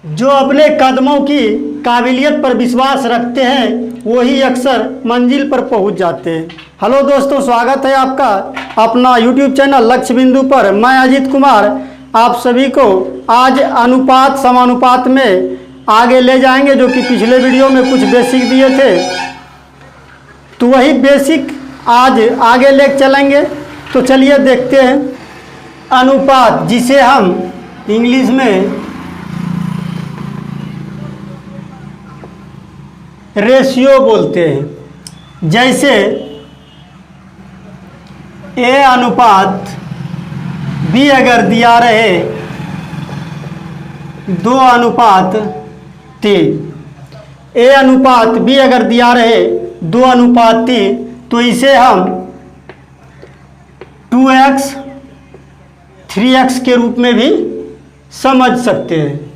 जो अपने कदमों की काबिलियत पर विश्वास रखते हैं वही अक्सर मंजिल पर पहुंच जाते हैं। हेलो दोस्तों, स्वागत है आपका अपना यूट्यूब चैनल लक्ष्य बिंदु पर। मैं अजीत कुमार आप सभी को आज अनुपात समानुपात में आगे ले जाएंगे, जो कि पिछले वीडियो में कुछ बेसिक दिए थे, तो वही बेसिक आज आगे ले चलेंगे। तो चलिए देखते हैं। अनुपात, जिसे हम इंग्लिश में रेशियो बोलते हैं। जैसे ए अनुपात बी अगर दिया रहे 2 अनुपात 3, ए अनुपात बी अगर दिया रहे 2 अनुपात 3, तो इसे हम 2x 3x के रूप में भी समझ सकते हैं।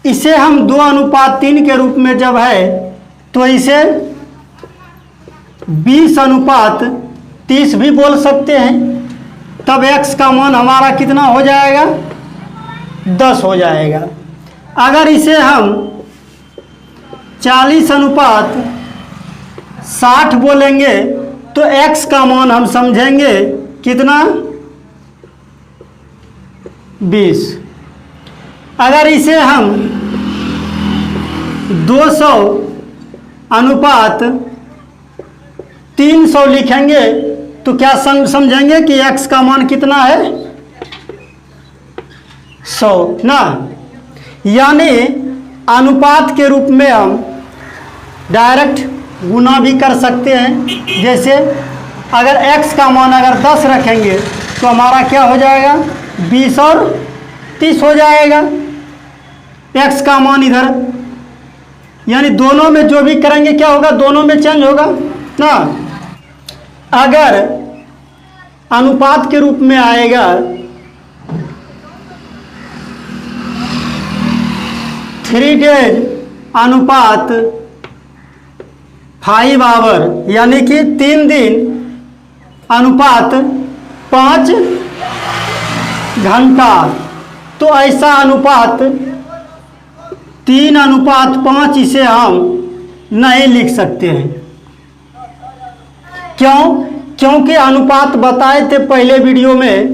इसे हम 2 अनुपात 3 के रूप में जब है तो इसे 20 अनुपात 30 भी बोल सकते हैं। तब x का मान हमारा कितना हो जाएगा? 10 हो जाएगा। अगर इसे हम 40 अनुपात 60 बोलेंगे तो x का मान हम समझेंगे कितना? 20। अगर इसे हम 200 अनुपात 300 लिखेंगे तो क्या समझेंगे कि x का मान कितना है? 100 ना। यानी अनुपात के रूप में हम डायरेक्ट गुना भी कर सकते हैं। जैसे अगर x का मान अगर 10 रखेंगे तो हमारा क्या हो जाएगा? 20 और 30 हो जाएगा। x का मान इधर, यानी दोनों में जो भी करेंगे क्या होगा? दोनों में चेंज होगा ना। अगर अनुपात के रूप में आएगा 3 days अनुपात 5 hour, यानी कि 3 दिन अनुपात 5 घंटा, तो ऐसा अनुपात 3 अनुपात 5 इसे हम नहीं लिख सकते हैं। क्यों? क्योंकि अनुपात बताए थे पहले वीडियो में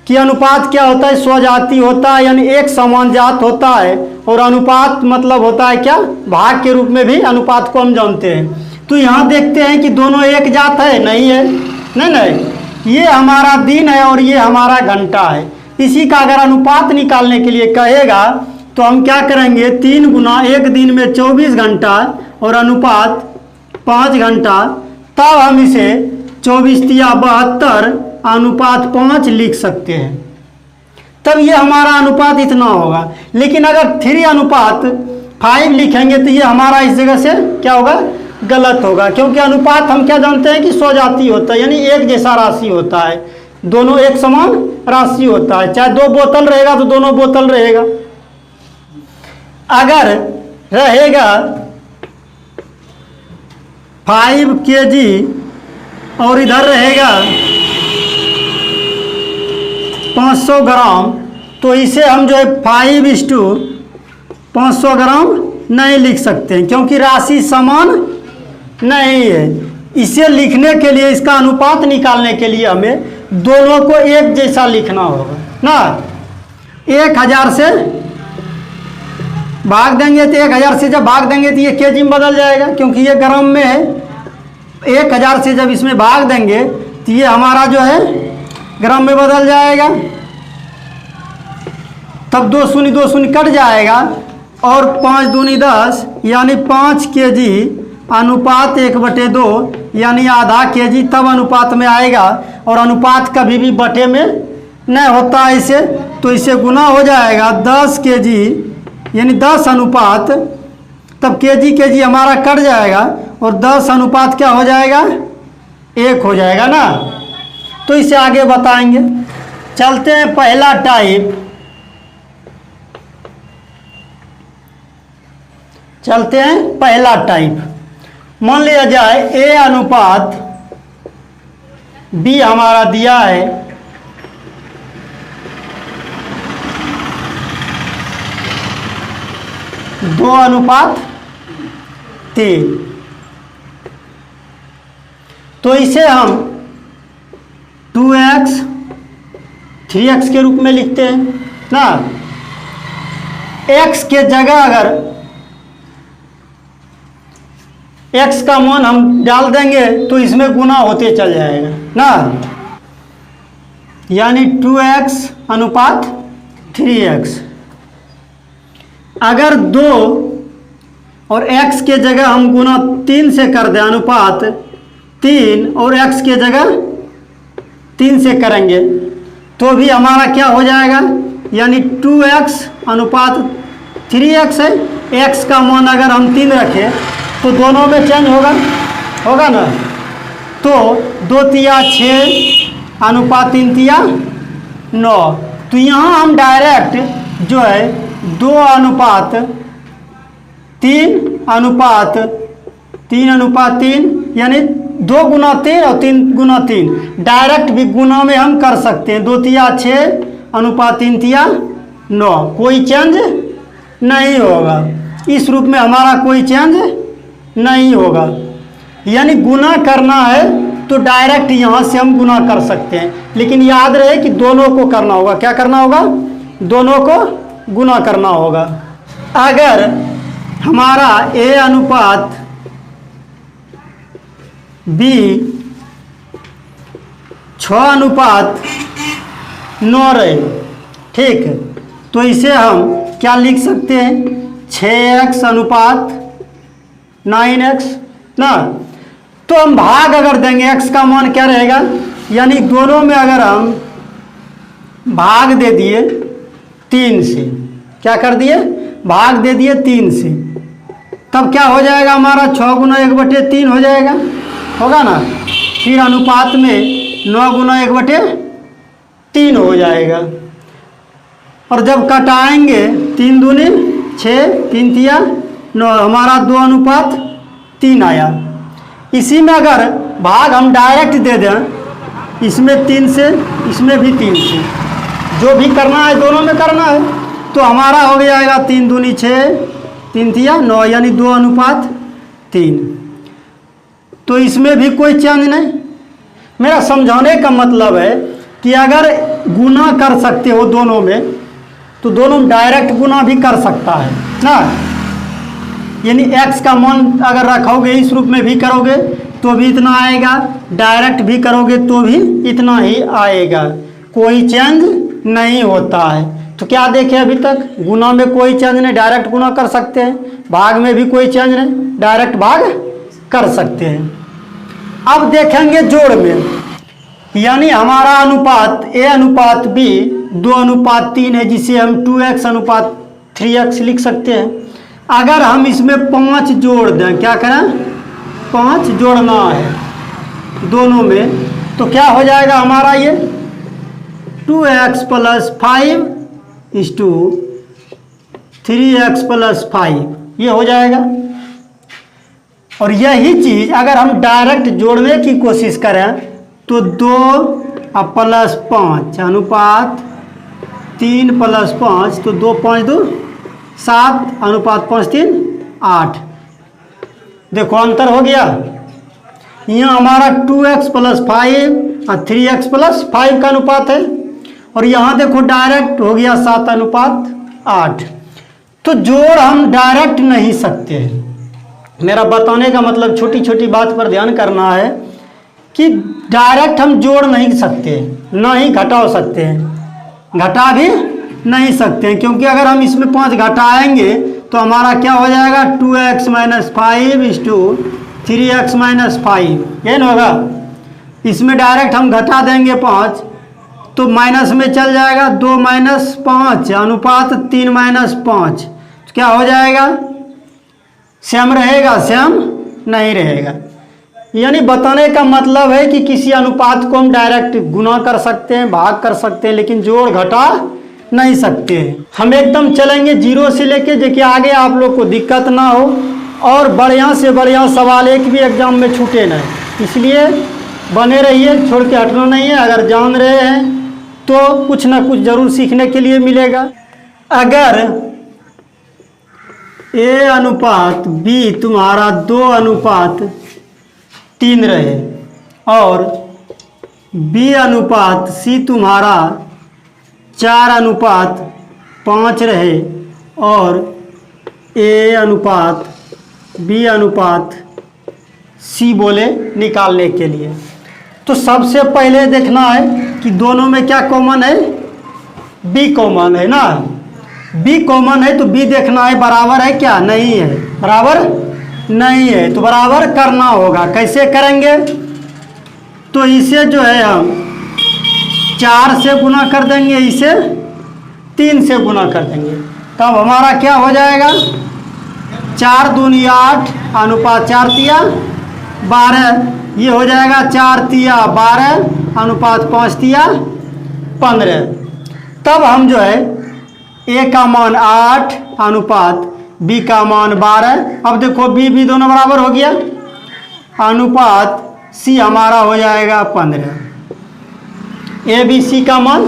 कि अनुपात क्या होता है? स्वजाति होता है, यानी एक समान जात होता है। और अनुपात मतलब होता है क्या? भाग के रूप में भी अनुपात को हम जानते हैं। तो यहाँ देखते हैं कि दोनों एक जात है? नहीं है, नहीं, ये हमारा दिन है और ये हमारा घंटा है। इसी का अगर अनुपात निकालने के लिए कहेगा तो हम क्या करेंगे? 3 गुना एक दिन में 24 घंटा और अनुपात 5 घंटा, तब हम इसे 24 तिया 72 अनुपात 5 लिख सकते हैं। तब ये हमारा अनुपात इतना होगा। लेकिन अगर 3 अनुपात 5 लिखेंगे तो ये हमारा इस जगह से क्या होगा? गलत होगा। क्योंकि अनुपात हम क्या जानते हैं कि स्वजाति होता है, यानी एक जैसा राशि होता है, दोनों एक समान राशि होता है। चाहे 2 बोतल रहेगा तो दोनों बोतल रहेगा। अगर रहेगा 5 kg और इधर रहेगा 500 ग्राम, तो इसे हम जो है 5:500 ग्राम नहीं लिख सकते हैं, क्योंकि राशि समान नहीं है। इसे लिखने के लिए, इसका अनुपात निकालने के लिए हमें दोनों को एक जैसा लिखना होगा ना। 1000 से भाग देंगे तो 1000 से जब भाग देंगे तो ये केजी में बदल जाएगा, क्योंकि ये ग्राम में है। 1000 से जब इसमें भाग देंगे तो ये हमारा जो है ग्राम में बदल जाएगा। तब 2 शून्य कट जाएगा और 5 दूनी 10, यानी 5 kg अनुपात 1/2, यानी आधा kg तब अनुपात में आएगा। और अनुपात कभी भी बटे में नहीं होता है इसे, तो इसे गुना हो जाएगा 10 kg, यानी 10 अनुपात, तब kg हमारा कट जाएगा और 10 अनुपात क्या हो जाएगा? 1 हो जाएगा ना। तो इसे आगे बताएंगे। चलते हैं पहला टाइप। मान लिया जाए a अनुपात बी हमारा दिया है 2:3, तो इसे हम 2x 3x के रूप में लिखते हैं ना। x के जगह अगर x का मान हम डाल देंगे तो इसमें गुना होते चल जाएगा ना, यानी 2x/3x। अगर 2 और x के जगह हम गुना 3 से कर दें, अनुपात 3 और x के जगह 3 से करेंगे तो भी हमारा क्या हो जाएगा, यानी 2x/3x है। x का मान अगर हम 3 रखें तो दोनों में चेंज होगा ना। तो 2 तिया 6/3 9। तो यहाँ हम डायरेक्ट जो है 2:3 यानी 2 गुना 3 और 3 गुना 3 डायरेक्ट भी गुना में हम कर सकते हैं। 2 तिया 6/3 तिया 9, कोई चेंज नहीं होगा। इस रूप में हमारा कोई चेंज नहीं होगा। यानी गुना करना है तो डायरेक्ट यहाँ से हम गुना कर सकते हैं, लेकिन याद रहे कि दोनों को करना होगा। क्या करना होगा? दोनों को गुना करना होगा। अगर हमारा A/B 6:9 रहे, ठीक, तो इसे हम क्या लिख सकते हैं? 6x/9x ना। तो हम भाग अगर देंगे, x का मान क्या रहेगा, यानी दोनों में अगर हम भाग दे दिए 3 से, क्या कर दिए? भाग दे दिए 3 से, तब क्या हो जाएगा हमारा? 6 गुना 1/3 हो जाएगा, होगा ना। फिर अनुपात में 9 गुना 1/3 हो जाएगा। और जब कटाएंगे 3 दूनी 6, 3 तिया 9, हमारा 2:3 आया। इसी में अगर भाग हम डायरेक्ट दे दें, इसमें 3 से, इसमें भी 3 से, जो भी करना है दोनों में करना है, तो हमारा हो जाएगा 3 दूनी 6, 3 तिया 9, यानी 2:3। तो इसमें भी कोई चेंज नहीं। मेरा समझाने का मतलब है कि अगर गुना कर सकते हो दोनों में, तो दोनों डायरेक्ट गुना भी कर सकता है ना। यानी x का मान अगर रखोगे, इस रूप में भी करोगे तो भी इतना आएगा, डायरेक्ट भी करोगे तो भी इतना ही आएगा, कोई चेंज नहीं होता है। तो क्या देखे अभी तक? गुना में कोई चेंज नहीं, डायरेक्ट गुना कर सकते हैं। भाग में भी कोई चेंज नहीं, डायरेक्ट भाग कर सकते हैं। अब देखेंगे जोड़ में, यानी हमारा अनुपात A/B 2:3 है, जिसे हम 2x/3x लिख सकते हैं। अगर हम इसमें 5 जोड़ दें, क्या करें? 5 जोड़ना है दोनों में, तो क्या हो जाएगा हमारा? ये 2x + 5 = 3x + 5 ये हो जाएगा। और यही चीज़ अगर हम डायरेक्ट जोड़ने की कोशिश करें तो 2 + 5 अनुपात 3 + 5, तो 2 5 2 7 अनुपात 5 3 8। देखो अंतर हो गया। यहाँ हमारा 2x + 5 और 3x + 5 का अनुपात है, और यहाँ देखो डायरेक्ट हो गया 7:8। तो जोड़ हम डायरेक्ट नहीं सकते हैं। मेरा बताने का मतलब छोटी छोटी बात पर ध्यान करना है कि डायरेक्ट हम जोड़ नहीं सकते, ना ही घटा सकते हैं, घटा भी नहीं सकते हैं, क्योंकि अगर हम इसमें 5 घटाएंगे तो हमारा क्या हो जाएगा? 2x - 5 = 3x - 5, ये ना होगा। इसमें डायरेक्ट हम घटा देंगे 5 तो माइनस में चल जाएगा, 2 - 5 अनुपात 3 - 5, तो क्या हो जाएगा? सेम रहेगा? सेम नहीं रहेगा। यानी बताने का मतलब है कि किसी अनुपात को हम डायरेक्ट गुना कर सकते हैं, भाग कर सकते हैं, लेकिन जोड़ घटा नहीं सकते हैं। हम एकदम चलेंगे 0 से लेके, देखिए आगे आप लोग को दिक्कत ना हो और बढ़िया से बढ़िया सवाल एक भी एग्जाम में छूटे नहीं, इसलिए बने रहिए, छोड़ के हटना नहीं है। अगर जान रहे हैं तो कुछ ना कुछ ज़रूर सीखने के लिए मिलेगा। अगर A अनुपात B तुम्हारा 2:3 रहे और B अनुपात C तुम्हारा 4:5 रहे और A अनुपात B अनुपात C बोले निकालने के लिए, तो सबसे पहले देखना है कि दोनों में क्या कॉमन है, B कॉमन है ना। B कॉमन है तो B देखना है बराबर है क्या, नहीं है, बराबर नहीं है, तो बराबर करना होगा। कैसे करेंगे, तो इसे जो है हम 4 से गुना कर देंगे, इसे 3 से गुना कर देंगे, तब हमारा क्या हो जाएगा, 4 दूनी 8 अनुपात 4 तिया 12, ये हो जाएगा 4 तिया 12 अनुपात 5 तिया 15। तब हम जो है A का मान 8 अनुपात B का मान 12, अब देखो B दोनों बराबर हो गया, अनुपात C हमारा हो जाएगा 15। A B C का मान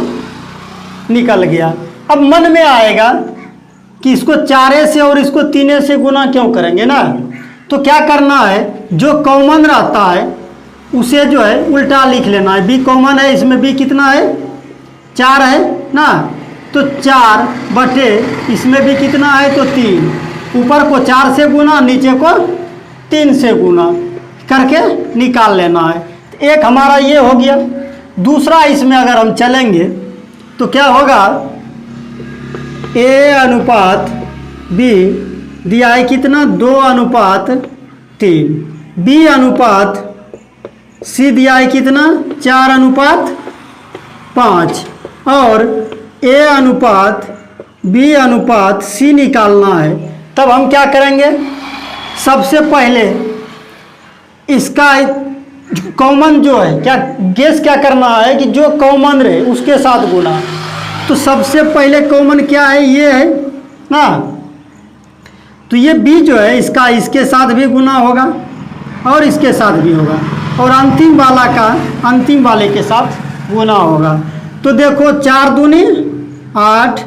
निकल गया। अब मन में आएगा कि इसको 4 से और इसको 3 से गुना क्यों करेंगे ना, तो क्या करना है, जो कॉमन रहता है उसे जो है उल्टा लिख लेना है। B कॉमन है, इसमें B कितना है, 4 है ना, तो 4 बटे इसमें भी कितना है, तो 3, ऊपर को 4 से गुना नीचे को 3 से गुना करके निकाल लेना है। एक हमारा ये हो गया। दूसरा इसमें अगर हम चलेंगे तो क्या होगा, A अनुपात B दिया है कितना, 2:3, B अनुपात C दिया है कितना, 4:5, और A अनुपात B अनुपात C निकालना है। तब हम क्या करेंगे, सबसे पहले इसका कॉमन जो है, क्या गेस क्या करना है कि जो कॉमन रहे उसके साथ गुना। तो सबसे पहले कॉमन क्या है, ये है ना, तो ये B जो है इसका इसके साथ भी गुना होगा और इसके साथ भी होगा, और अंतिम वाला का अंतिम वाले के साथ गुना होगा। तो देखो 4 दूनी 8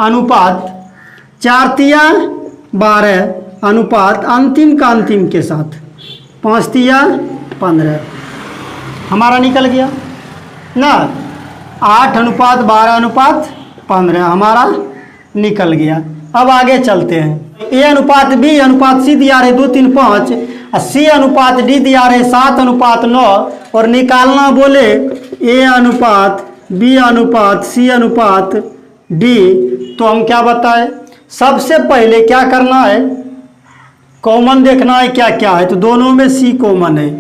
अनुपात 4 तिया 12 अनुपात अंतिम का अंतिम के साथ 5 तिया 15 हमारा निकल गया ना। 8 अनुपात 12 अनुपात 15 हमारा निकल गया। अब आगे चलते हैं। A अनुपात B अनुपात C दिया रहे 2 3 5 और C अनुपात D दिया रहे 7:9 और निकालना बोले A अनुपात B अनुपात C अनुपात D, तो हम क्या बताएं, सबसे पहले क्या करना है, कॉमन देखना है क्या क्या है, तो दोनों में C कॉमन है,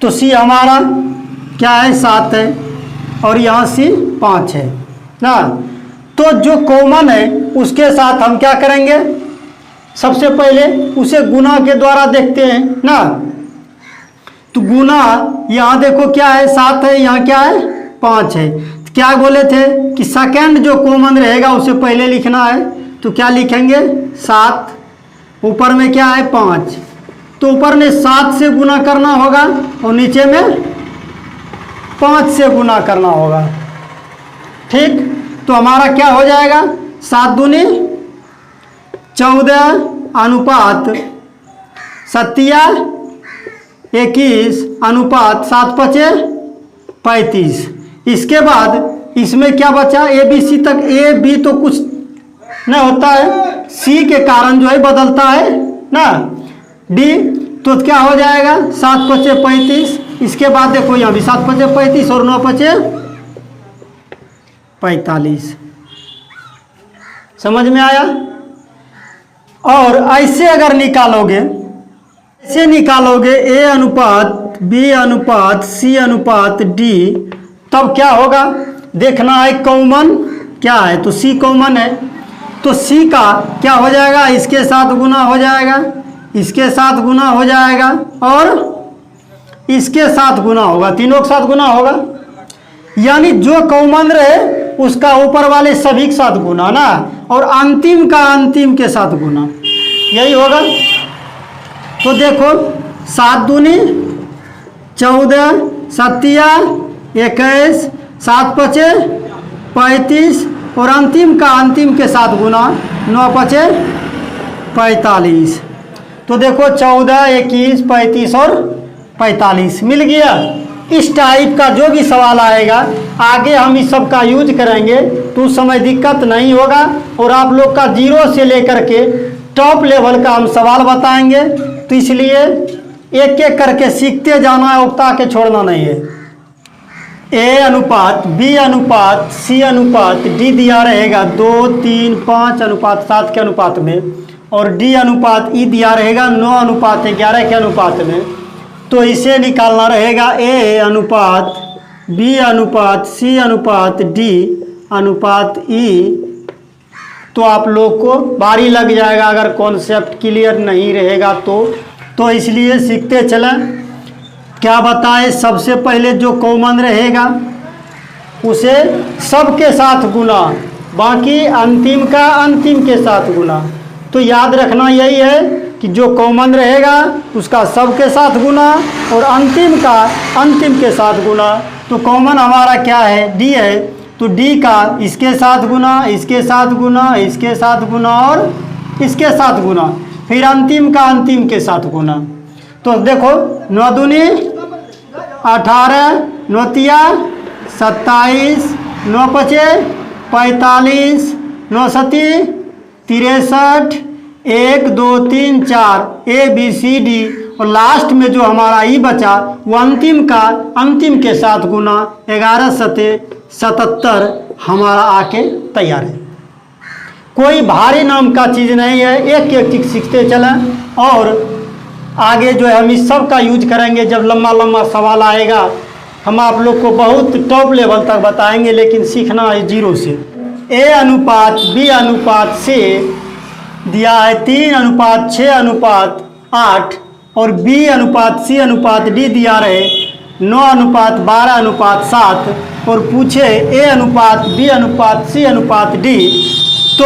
तो C हमारा क्या है 7 है और यहाँ C 5 है ना। तो जो कॉमन है उसके साथ हम क्या करेंगे, सबसे पहले उसे गुना के द्वारा देखते हैं ना। तो गुना यहाँ देखो क्या है 7 है, यहाँ क्या है 5 है। तो क्या बोले थे कि सेकंड जो कॉमन रहेगा उसे पहले लिखना है, तो क्या लिखेंगे 7, ऊपर में क्या है 5, तो ऊपर में 7 से गुना करना होगा और नीचे में 5 से गुना करना होगा। ठीक, तो हमारा क्या हो जाएगा, 7 दूनी 14 अनुपात 7 21 अनुपात 7 5 35। इसके बाद इसमें क्या बचा, A B C तक, A B तो कुछ नहीं होता है, C के कारण जो है बदलता है ना, D तो क्या हो जाएगा 7 5 35। इसके बाद देखो यहाँ भी 7 5 35 और 9 5 45। समझ में आया। और ऐसे अगर निकालोगे, ऐसे निकालोगे A अनुपात B अनुपात C अनुपात D, तब क्या होगा, देखना है कॉमन क्या है, तो C कॉमन है, तो C का क्या हो जाएगा, इसके साथ गुना हो जाएगा, इसके साथ गुना हो जाएगा और इसके साथ गुना होगा, तीनों के साथ गुना होगा। यानी जो कॉमन रहे उसका ऊपर वाले सभी के साथ गुना ना, और अंतिम का अंतिम के साथ गुना, यही होगा। तो देखो 7 दूनी 14 7 21, 7 5 35 और अंतिम के साथ गुना 9 5 45। तो देखो 14 21 35 और 45 मिल गया। इस टाइप का जो भी सवाल आएगा आगे हम इस सब का यूज करेंगे तो उस समय दिक्कत नहीं होगा और आप लोग का 0 से लेकर के टॉप लेवल का हम सवाल बताएंगे। तो इसलिए एक एक करके सीखते जाना है, उकता के छोड़ना नहीं है। ए अनुपात बी अनुपात सी अनुपात डी दिया रहेगा 2 3 5 अनुपात 7 के अनुपात में और डी अनुपात ई दिया रहेगा 9 अनुपात 11 के अनुपात में। तो इसे निकालना रहेगा ए अनुपात बी अनुपात सी अनुपात डी अनुपात ई। तो आप लोग को भारी लग जाएगा अगर कॉन्सेप्ट क्लियर नहीं रहेगा तो इसलिए सीखते चलें। क्या बताए, सबसे पहले जो कॉमन रहेगा उसे सबके साथ गुना, बाकी अंतिम का अंतिम के साथ गुना। तो याद रखना यही है कि जो कॉमन रहेगा उसका सबके साथ गुना और अंतिम का अंतिम के साथ गुना। तो कॉमन हमारा क्या है, डी है, तो डी का इसके साथ गुना, इसके साथ गुना, इसके साथ गुना और इसके साथ गुना, फिर अंतिम का अंतिम के साथ गुना। तो देखो 9 दूनी 18, 9 तिया 27, 9 पचे 45, 9 सती 63, 1 2 3 4 ए बी सी डी और लास्ट में जो हमारा ई बचा वो अंतिम का अंतिम के साथ गुना 11 सते 77 हमारा आके तैयार है। कोई भारी नाम का चीज़ नहीं है, एक एक चीज सीखते चलें और आगे जो है हम इस सब का यूज करेंगे। जब लंबा लंबा सवाल आएगा हम आप लोग को बहुत टॉप लेवल तक बताएंगे, लेकिन सीखना है 0 से। ए अनुपात बी अनुपात से दिया है 3 अनुपात 6 अनुपात 8 और बी अनुपात सी अनुपात डी दिया रहे 9 अनुपात 12 अनुपात 7 और पूछे ए अनुपात बी अनुपात सी अनुपात डी, तो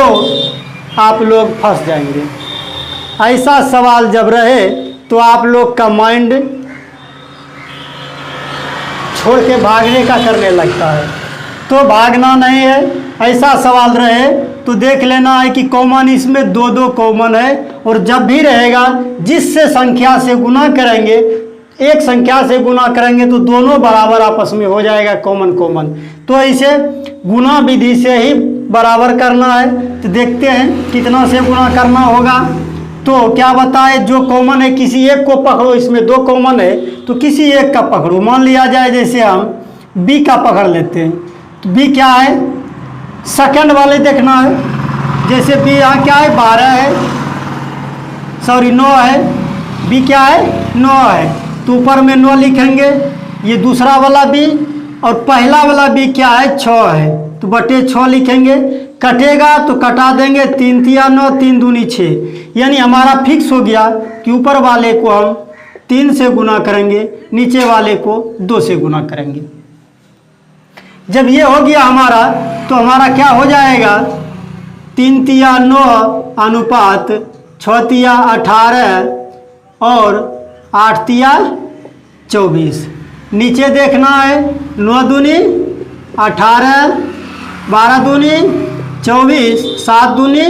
आप लोग फंस जाएंगे। ऐसा सवाल जब रहे तो आप लोग का माइंड छोड़ के भागने का करने लगता है, तो भागना नहीं है। ऐसा सवाल रहे तो देख लेना है कि कॉमन इसमें 2 कॉमन है और जब भी रहेगा जिससे संख्या से गुना करेंगे, एक संख्या से गुना करेंगे तो दोनों बराबर आपस में हो जाएगा कॉमन। तो इसे गुना विधि से ही बराबर करना है। तो देखते हैं कितना से गुना करना होगा। तो क्या बताए, जो कॉमन है किसी एक को पकड़ो, इसमें 2 कॉमन है तो किसी एक का पकड़ो। मान लिया जाए जैसे हम बी का पकड़ लेते हैं, तो बी क्या है, सेकंड वाले देखना है। जैसे बी यहाँ क्या है 12 है, सॉरी 9 है, बी क्या है 9 है, तो ऊपर में 9 लिखेंगे। ये दूसरा वाला बी और पहला वाला बी क्या है 6 है, तो बटे 6 लिखेंगे। कटेगा तो कटा देंगे, 3 तिया 9, 3 दूनी 6, यानी हमारा फिक्स हो गया कि ऊपर वाले को हम 3 से गुना करेंगे, नीचे वाले को 2 से गुना करेंगे। जब ये हो गया हमारा तो हमारा क्या हो जाएगा, 3 तिया 9 अनुपात 6 तिया 18 और 8 तिया 24। नीचे देखना है 9 दूनी 18, 12 दूनी 24, 7 दूनी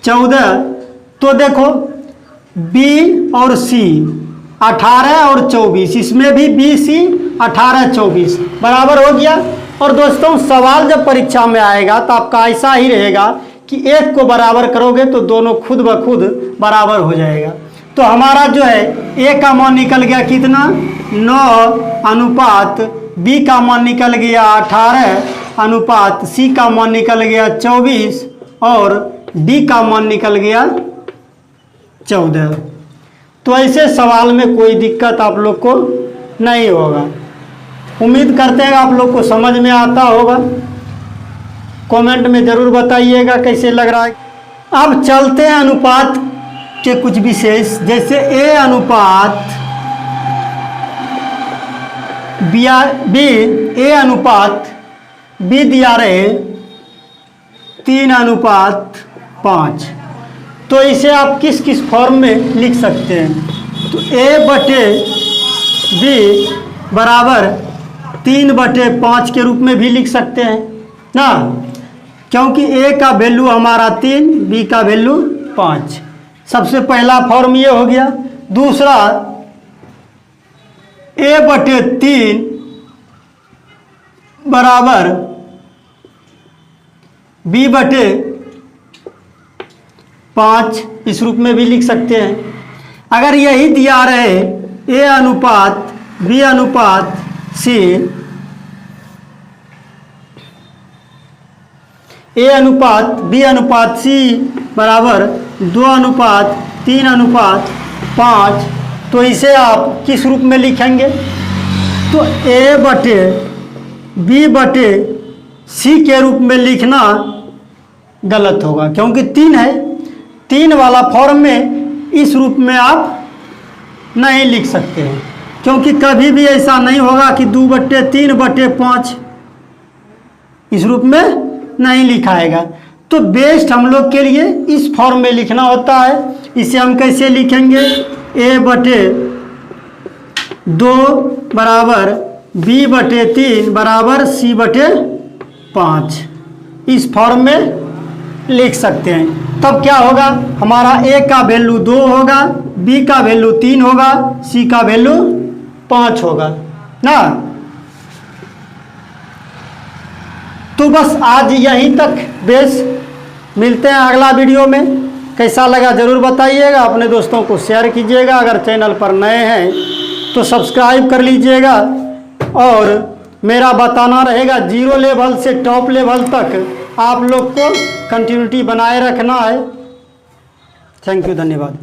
14। तो देखो बी और सी 18 और 24, इसमें भी बी सी 18 24 बराबर हो गया। और दोस्तों सवाल जब परीक्षा में आएगा तो आपका ऐसा ही रहेगा कि एक को बराबर करोगे तो दोनों खुद ब खुद बराबर हो जाएगा। तो हमारा जो है ए का मान निकल गया कितना 9 अनुपात बी का मान निकल गया 18 अनुपात सी का मान निकल गया 24 और डी का मान निकल गया 14। तो ऐसे सवाल में कोई दिक्कत आप लोग को नहीं होगा। उम्मीद करते हैं आप लोग को समझ में आता होगा। कमेंट में ज़रूर बताइएगा कैसे लग रहा है। अब चलते हैं अनुपात के कुछ विशेष, जैसे ए अनुपात बी, ए अनुपात बी दिया रहे 3 अनुपात 5। तो इसे आप किस किस फॉर्म में लिख सकते हैं, तो ए बटे बी बराबर 3/5 के रूप में भी लिख सकते हैं ना, क्योंकि ए का वैल्यू हमारा 3, बी का वैल्यू 5। सबसे पहला फॉर्म ये हो गया। दूसरा a/3 बराबर b/5 इस रूप में भी लिख सकते हैं। अगर यही दिया रहे a/b/c, a/b/c बराबर 2/3/5, तो इसे आप किस रूप में लिखेंगे? तो a/b/c के रूप में लिखना गलत होगा, क्योंकि 3 है। 3 वाला फॉर्म में इस रूप में आप नहीं लिख सकते हैं, क्योंकि कभी भी ऐसा नहीं होगा कि 2/3/5 इस रूप में नहीं लिखाएगा। तो बेस्ट हम लोग के लिए इस फॉर्म में लिखना होता है। इसे हम कैसे लिखेंगे? a/2 बराबर b/3 बराबर c/5 इस फॉर्म में लिख सकते हैं। तब क्या होगा? हमारा a का वैल्यू 2 होगा, b का वैल्यू 3 होगा, c का वैल्यू 5 होगा ना। तो बस आज यहीं तक बेस। मिलते हैं अगला वीडियो में। कैसा लगा ज़रूर बताइएगा, अपने दोस्तों को शेयर कीजिएगा। अगर चैनल पर नए हैं तो सब्सक्राइब कर लीजिएगा, और मेरा बताना रहेगा 0 लेवल से टॉप लेवल तक आप लोग को कंटिन्यूटी बनाए रखना है। थैंक यू, धन्यवाद।